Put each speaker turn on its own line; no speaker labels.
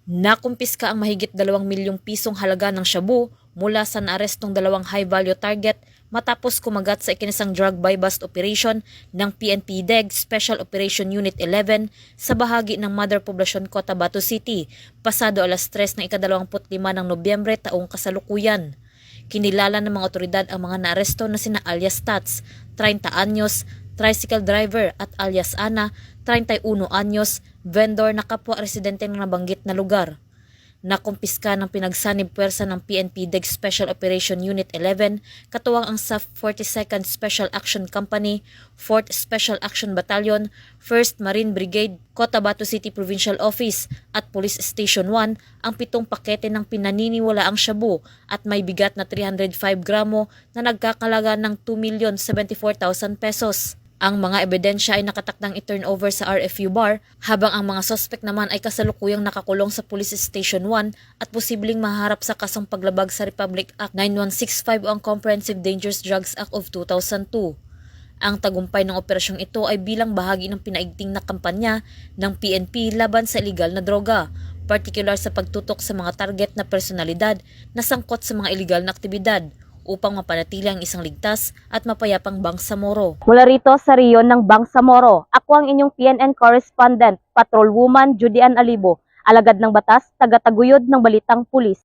Nakumpiska ang mahigit 2 milyong pisong halaga ng shabu mula sa naarestong dalawang high-value target matapos kumagat sa ikinisang drug buy-bust operation ng PNP DEG Special Operation Unit 11 sa bahagi ng Mother Poblacion, Cotabato City, pasado alas 3 ng ika-25 ng Nobyembre taong kasalukuyan. Kinilala ng mga otoridad ang mga naaresto na sina alias Tats, 30 anyos, tricycle driver at alias Ana, 31 anyos, vendor na kapwa residente ng nabanggit na lugar. Nakumpiska ng pinagsanib puwersa ng PNP DEG Special Operation Unit 11, katuwang ang sa 42nd Special Action Company, 4th Special Action Battalion, 1st Marine Brigade, Cotabato City Provincial Office at Police Station 1 ang 7 pakete ng pinaniniwalaang shabu at may bigat na 305 gramo na nagkakalaga ng 2,074,000 pesos. Ang mga ebidensya ay nakatakdang i-turnover sa RFU bar habang ang mga suspect naman ay kasalukuyang nakakulong sa Police Station 1 at posibleng maharap sa kasong paglabag sa Republic Act 9165 o ang Comprehensive Dangerous Drugs Act of 2002. Ang tagumpay ng operasyong ito ay bilang bahagi ng pinaigting na kampanya ng PNP laban sa iligal na droga, partikular sa pagtutok sa mga target na personalidad na sangkot sa mga iligal na aktibidad, upang mapanatili ang isang ligtas at mapayapang Bangsamoro.
Mula rito sa riyon ng Bangsamoro, ako ang inyong PNN correspondent, Patrolwoman Judy Ann Alibo, alagad ng batas, taga-taguyod ng Balitang Pulis.